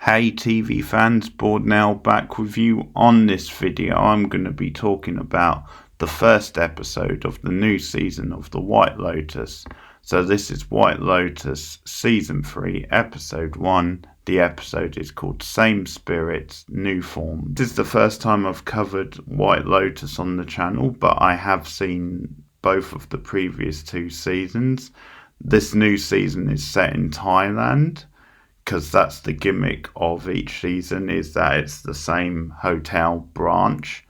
Hey TV fans, Board now back with you. On this video I'm going to be talking about the first episode of the new season of the White Lotus. So this is White Lotus season 3 episode 1. The episode is called Same Spirits, New Form. This is the first time I've covered White Lotus on the channel, but I have seen both of the previous 2 seasons. This new season is set in Thailand, because that's the gimmick of each season, is that it's the same hotel branch,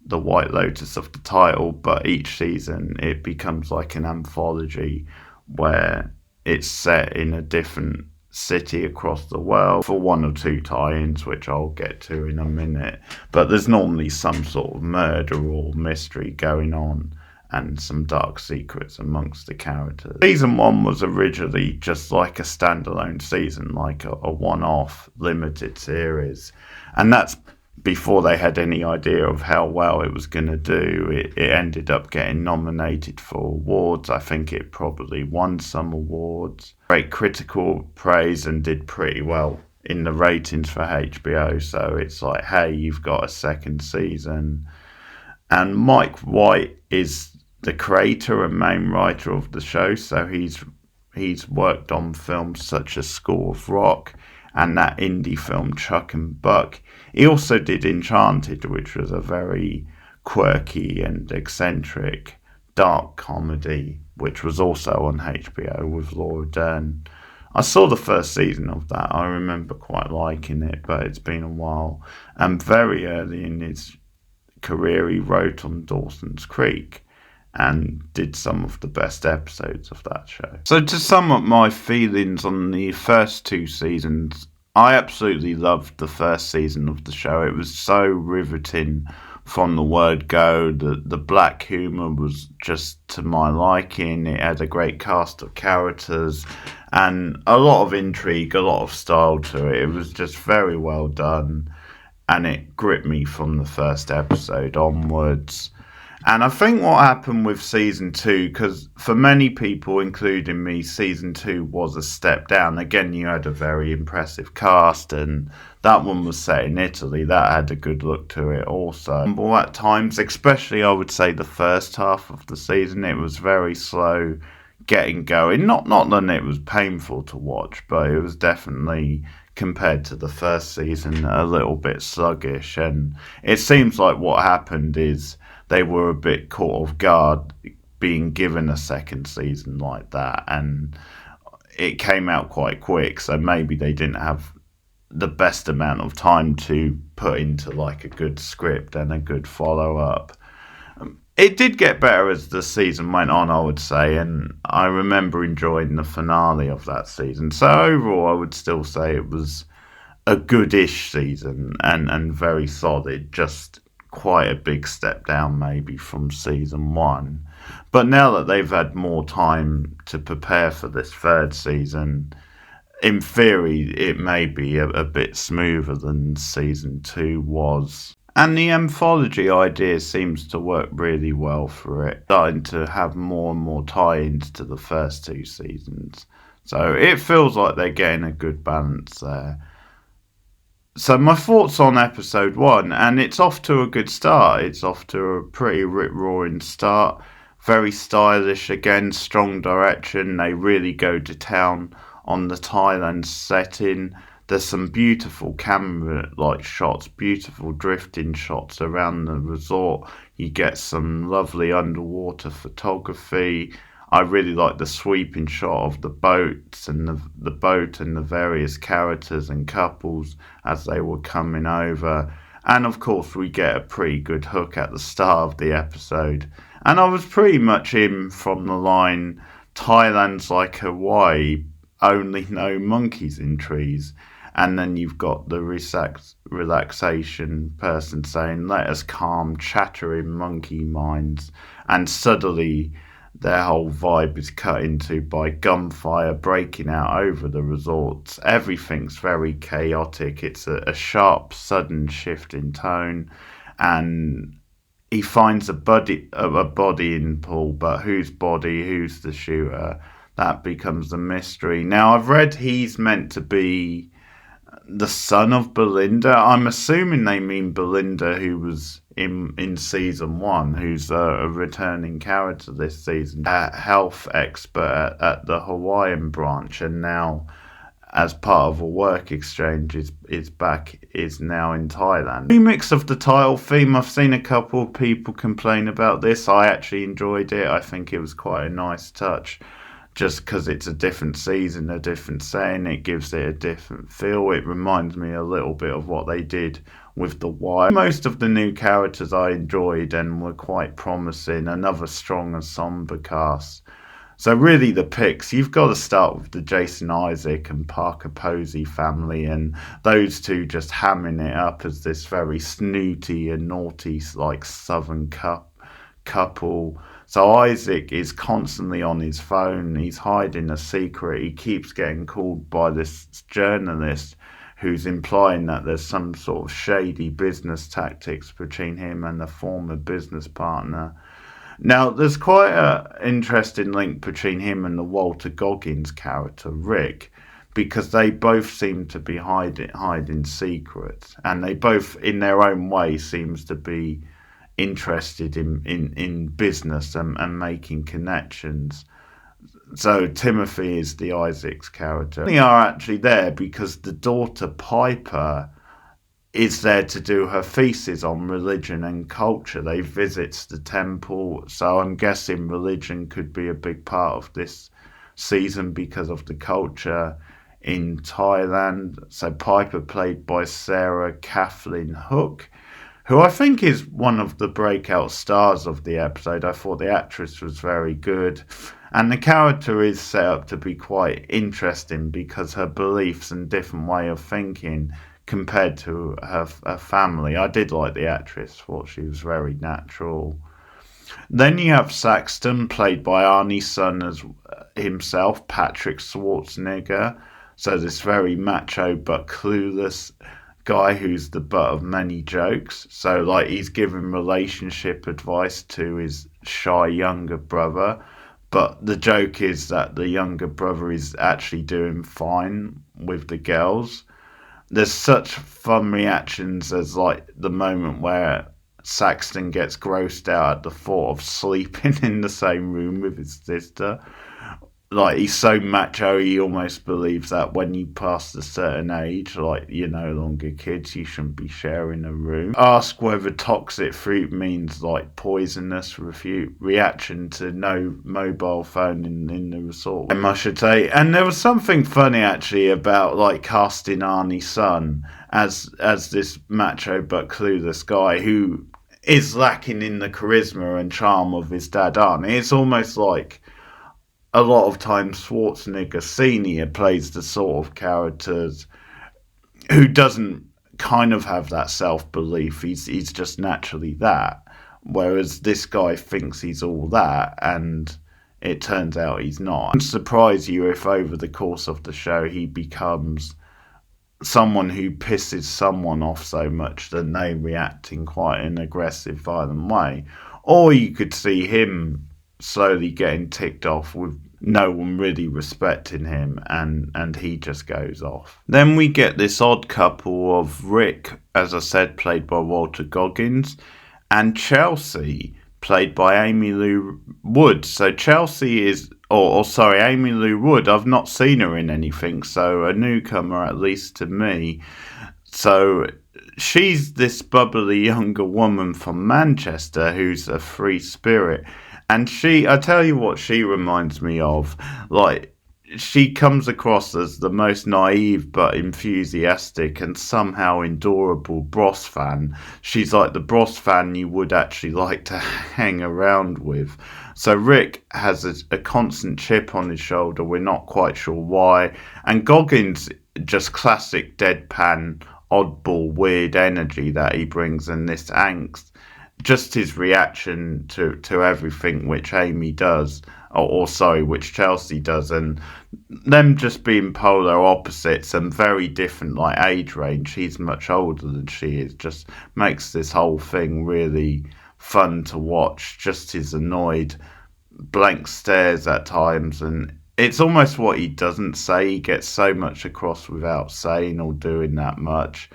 the White Lotus of the title, but each season it becomes like an anthology where it's set in a different city across the world for 1 or 2 tie-ins, which I'll get to in a minute. But there's normally some sort of murder or mystery going on and some dark secrets amongst the characters. Season 1 was originally just like a standalone season, like a one-off limited series. And that's before they had any idea of how well it was going to do. It ended up getting nominated for awards. I think it probably won some awards. Great critical praise and did pretty well in the ratings for HBO. So it's like, hey, you've got a second season. And Mike White is the creator and main writer of the show, so he's worked on films such as School of Rock and that indie film Chuck and Buck. He also did Enchanted, which was a very quirky and eccentric dark comedy, which was also on HBO with Laura Dern. I saw the first season of that. I remember quite liking it, but it's been a while. And very early in his career, he wrote on Dawson's Creek and did some of the best episodes of that show. So to sum up my feelings on the first 2 seasons, I absolutely loved the first season of the show. It was so riveting from the word go. The black humour was just to my liking. It had a great cast of characters and a lot of intrigue, a lot of style to it. It was just very well done, and it gripped me from the first episode onwards. And I think what happened with season 2, because for many people, including me, season 2 was a step down. Again, you had a very impressive cast, and that one was set in Italy. That had a good look to it also. But at times, especially I would say the first half of the season, it was very slow getting going. Not that it was painful to watch, but it was definitely, compared to the first season, a little bit sluggish. And it seems like what happened is they were a bit caught off guard being given a second season like that, and it came out quite quick, so maybe they didn't have the best amount of time to put into like a good script and a good follow-up. It did get better as the season went on, I would say, and I remember enjoying the finale of that season. So overall, I would still say it was a goodish season and very solid, just quite a big step down maybe from season 1. But now that they've had more time to prepare for this third season, in theory it may be a bit smoother than season 2 was. And the anthology idea seems to work really well for it, starting to have more and more tie-ins to the first 2 seasons. So it feels like they're getting a good balance there. So my thoughts on episode 1, and it's off to a good start. It's off to a pretty rip-roaring start. Very stylish again, strong direction. They really go to town on the Thailand setting. There's some beautiful camera-like shots, beautiful drifting shots around the resort. You get some lovely underwater photography. I really like the sweeping shot of the boats and the boat and the various characters and couples as they were coming over. And of course we get a pretty good hook at the start of the episode. And I was pretty much in from the line, Thailand's like Hawaii, only no monkeys in trees. And then you've got the relaxation person saying, let us calm chattering monkey minds. And suddenly their whole vibe is cut into by gunfire breaking out over the resorts. Everything's very chaotic. It's a sharp, sudden shift in tone. And he finds a body in the pool, but whose body, who's the shooter? That becomes the mystery. Now, I've read he's meant to be the son of Belinda. I'm assuming they mean Belinda, who was in season 1, who's a returning character this season, a health expert at the Hawaiian branch, and now, as part of a work exchange, is now in Thailand. Remix of the title theme. I've seen a couple of people complain about this. I actually enjoyed it. I think it was quite a nice touch, just because it's a different season, a different setting. It gives it a different feel. It reminds me a little bit of what they did with The Wire. Most of the new characters I enjoyed and were quite promising. Another strong and somber cast. So really the picks, you've got to start with the Jason Isaac and Parker Posey family, and those two just hamming it up as this very snooty and naughty, like, southern couple. So Isaac is constantly on his phone, he's hiding a secret, he keeps getting called by this journalist who's implying that there's some sort of shady business tactics between him and a former business partner. Now, there's quite an interesting link between him and the Walter Goggins character, Rick, because they both seem to be hiding secrets, and they both, in their own way, seems to be interested in business and making connections. So Timothy is the Isaac's character. They are actually there because the daughter Piper is there to do her thesis on religion and culture. They visits the temple, so I'm guessing religion could be a big part of this season because of the culture in Thailand. So Piper, played by Sarah Kathleen Hook, who I think is one of the breakout stars of the episode. I thought the actress was very good, and the character is set up to be quite interesting because her beliefs and different way of thinking compared to her family. I did like the actress, thought she was very natural. Then you have Saxton, played by Arnie's son as himself, Patrick Schwarzenegger. So this very macho but clueless guy who's the butt of many jokes. So, like, he's giving relationship advice to his shy younger brother, but the joke is that the younger brother is actually doing fine with the girls. There's such fun reactions as, like, the moment where Saxton gets grossed out at the thought of sleeping in the same room with his sister. Like, he's so macho, he almost believes that when you pass a certain age, like, you're no longer kids, you shouldn't be sharing a room. Ask whether toxic fruit means, like, poisonous. Reaction to no mobile phone in the resort, I should say. And there was something funny, actually, about, like, casting Arnie's son as this macho but clueless guy who is lacking in the charisma and charm of his dad, Arnie. It's almost like a lot of times Schwarzenegger Sr. plays the sort of characters who doesn't kind of have that self-belief. He's just naturally that. Whereas this guy thinks he's all that, and it turns out he's not. It wouldn't surprise you if over the course of the show he becomes someone who pisses someone off so much that they react in quite an aggressive, violent way. Or you could see him slowly getting ticked off with no one really respecting him, and he just goes off. Then we get this odd couple of Rick, as I said, played by Walter Goggins, and Chelsea, played by Amy Lou Wood. So Chelsea is, Amy Lou Wood, I've not seen her in anything, so a newcomer at least to me. So she's this bubbly younger woman from Manchester who's a free spirit. And I tell you what she reminds me of. Like, she comes across as the most naive but enthusiastic and somehow endurable Bros fan. She's like the Bros fan you would actually like to hang around with. So Rick has a constant chip on his shoulder. We're not quite sure why. And Goggins, just classic deadpan, oddball, weird energy that he brings, and this angst. Just his reaction to everything which Amy does, which Chelsea does, and them just being polar opposites and very different, like, age range. He's much older than she is. Just makes this whole thing really fun to watch. Just his annoyed, blank stares at times, and it's almost what he doesn't say. He gets so much across without saying or doing that much.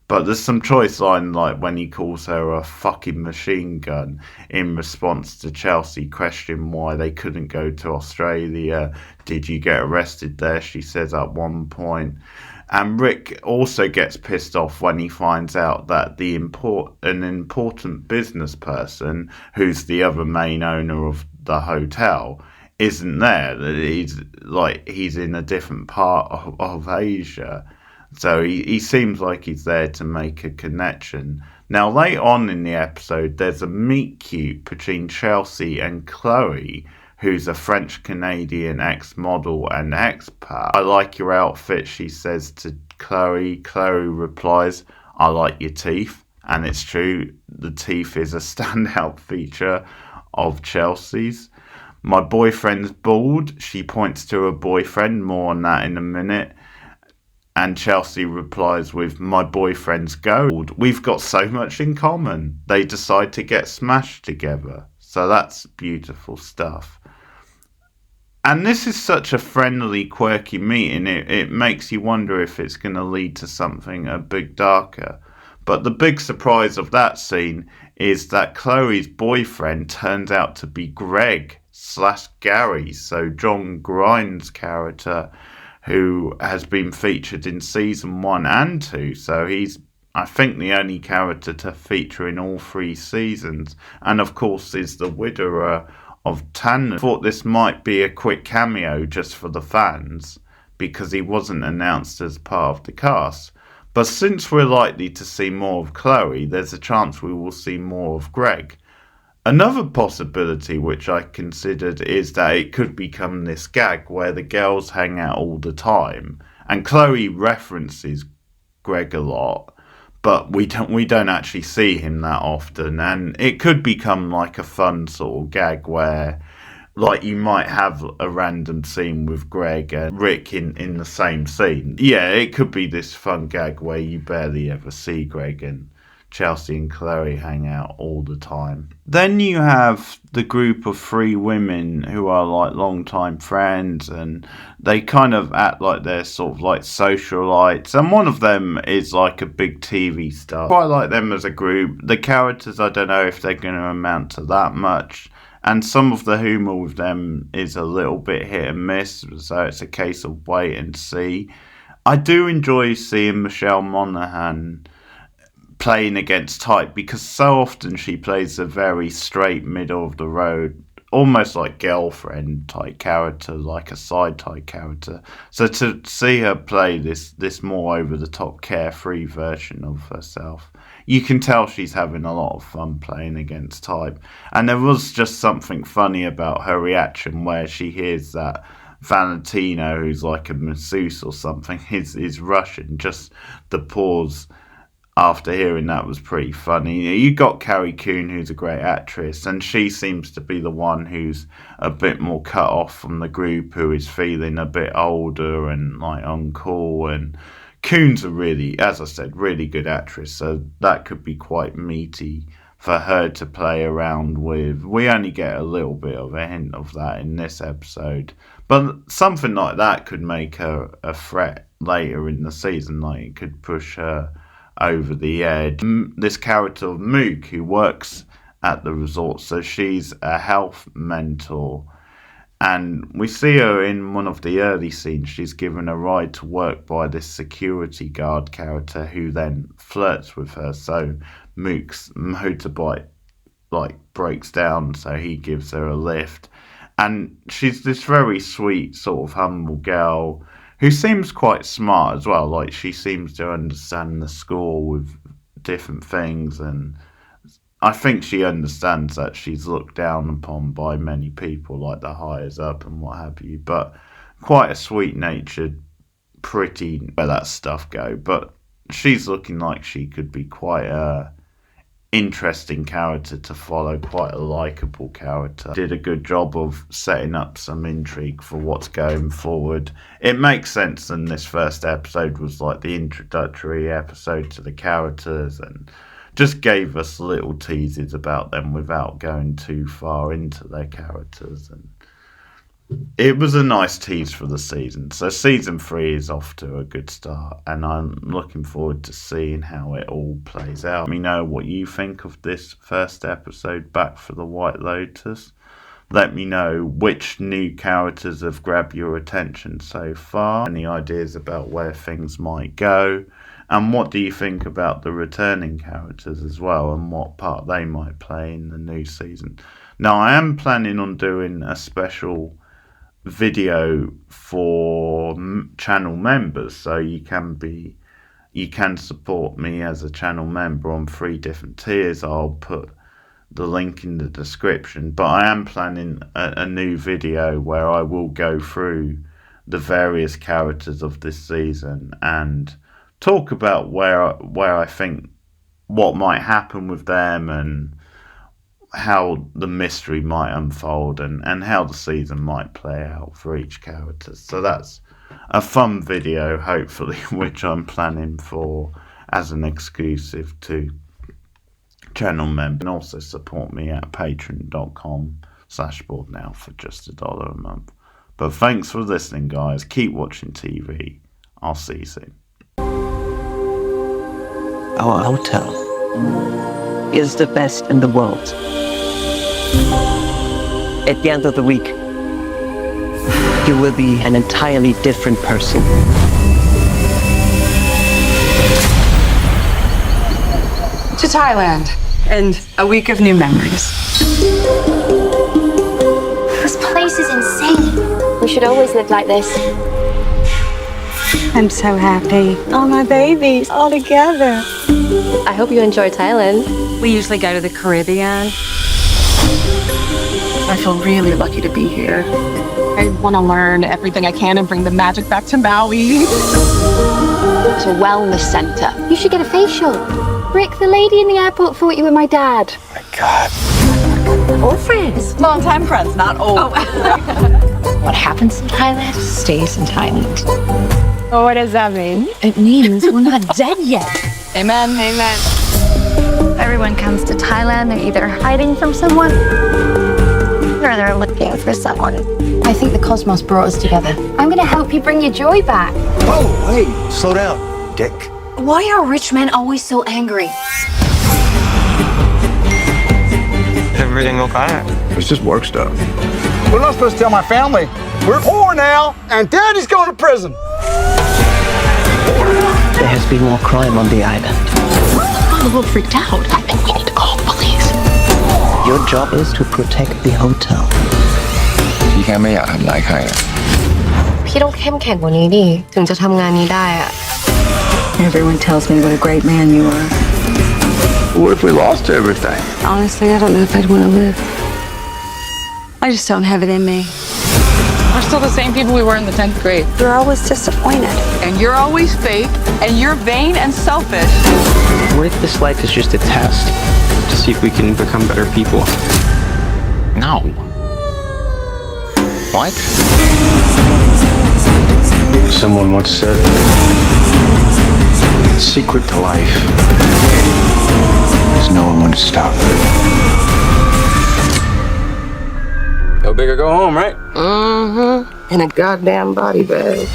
But there's some choice line, like when he calls her a fucking machine gun in response to Chelsea questioning why they couldn't go to Australia. Did you get arrested there? She says at one point. And Rick also gets pissed off when he finds out that an important business person, who's the other main owner of the hotel, isn't there. That he's in a different part of Asia. So he seems like he's there to make a connection. Now, later on in the episode, there's a meet cute between Chelsea and Chloe, who's a French-Canadian ex-model and expat. I like your outfit, she says to Chloe. Chloe replies, I like your teeth. And it's true, the teeth is a standout feature of Chelsea's. My boyfriend's bald. She points to her boyfriend, more on that in a minute. And Chelsea replies with, my boyfriend's gold. We've got so much in common. They decide to get smashed together. So that's beautiful stuff. And this is such a friendly, quirky meeting. It makes you wonder if it's going to lead to something a bit darker. But the big surprise of that scene is that Chloe's boyfriend turns out to be Greg/Gary. So John Grine's character, who has been featured in season 1 and 2. So he's, I think, the only character to feature in all 3 seasons. And of course is the widower of Tanner. Thought this might be a quick cameo just for the fans, because he wasn't announced as part of the cast. But since we're likely to see more of Chloe, there's a chance we will see more of Greg. Another possibility which I considered is that it could become this gag where the girls hang out all the time, and Chloe references Greg a lot, but we don't actually see him that often, and it could become like a fun sort of gag where, like, you might have a random scene with Greg and Rick in the same scene. Yeah, it could be this fun gag where you barely ever see Greg and Chelsea and Chloe hang out all the time. Then you have the group of 3 women who are like long-time friends, and they kind of act like they're sort of like socialites, and one of them is like a big TV star. Quite like them as a group. The characters, I don't know if they're going to amount to that much, and some of the humour with them is a little bit hit and miss, so it's a case of wait and see. I do enjoy seeing Michelle Monaghan playing against type, because so often she plays a very straight, middle of the road, almost like girlfriend type character, like a side type character. So to see her play this more over the top, carefree version of herself, you can tell she's having a lot of fun playing against type. And there was just something funny about her reaction where she hears that Valentino, who's like a masseuse or something, is Russian. Just the pause after hearing that was pretty funny. You got Carrie Coon, who's a great actress, and she seems to be the one who's a bit more cut off from the group, who is feeling a bit older and like uncool. And Coon's a really, as I said, really good actress, so that could be quite meaty for her to play around with. We only get a little bit of a hint of that in this episode, but something like that could make her a threat later in the season. Like, it could push her over the edge. This character of Mook, who works at the resort, so she's a health mentor, and we see her in one of the early scenes. She's given a ride to work by this security guard character, who then flirts with her. So Mook's motorbike breaks down, so he gives her a lift, and she's this very sweet, sort of humble girl who seems quite smart as well. Like, she seems to understand the score with different things, and I think she understands that she's looked down upon by many people, like the hires up and what have you. But quite a sweet-natured, pretty, where that stuff go. But she's looking like she could be quite a interesting character to follow, quite a likeable character. Did a good job of setting up some intrigue for what's going forward. It makes sense, and this first episode was like the introductory episode to the characters, and just gave us little teases about them without going too far into their characters. And it was a nice tease for the season. So season 3 is off to a good start, and I'm looking forward to seeing how it all plays out. Let me know what you think of this first episode back for the White Lotus. Let me know which new characters have grabbed your attention so far. Any ideas about where things might go? And what do you think about the returning characters as well, and what part they might play in the new season? Now, I am planning on doing a special video for channel members, so you can support me as a channel member on 3 different tiers. I'll put the link in the description, but I am planning a new video where I will go through the various characters of this season and talk about where I think what might happen with them, and how the mystery might unfold, and how the season might play out for each character. So that's a fun video, hopefully, which I'm planning for as an exclusive to channel members. And also support me at patreon.com/borednow for just $1 a month. But thanks for listening, guys. Keep watching TV. I'll see you soon. Our hotel is the best in the world. At the end of the week, you will be an entirely different person. To Thailand, and a week of new memories. This place is insane. We should always live like this. I'm so happy. All my babies all together. I hope you enjoy Thailand. We usually go to the Caribbean. I feel really lucky to be here. I want to learn everything I can and bring the magic back to Maui. It's a wellness center. You should get a facial. Rick, the lady in the airport thought you were my dad. Oh my God. Old friends. Long-time friends, not old. What happens in Thailand stays in Thailand. Well, what does that mean? It means we're not dead yet. Amen. Amen. Everyone comes to Thailand. They're either hiding from someone or they're looking for someone. I think the cosmos brought us together. I'm going to help you bring your joy back. Whoa, hey, slow down, dick. Why are rich men always so angry? Everything okay? It's just work stuff. We're not supposed to tell my family. We're poor now, and Daddy's going to prison. There has been more crime on the island. I'm a little freaked out. I think we need to call police. Your job is to protect the hotel. พี่แค่ไม่อยากทำร้ายใครอะ พี่ต้องเข้มแข็งกว่านี้ดิ ถึงจะทำงานนี้ได้อะ Everyone tells me what a great man you are. What if we lost everything? Honestly, I don't know if I'd want to live. I just don't have it in me. We're still the same people we were in the 10th grade. You're always disappointed. And you're always fake, and you're vain and selfish. What if this life is just a test to see if we can become better people? No. What? Someone once said, the secret to life is knowing when to stop. Go big or go home, right? In a goddamn body bag.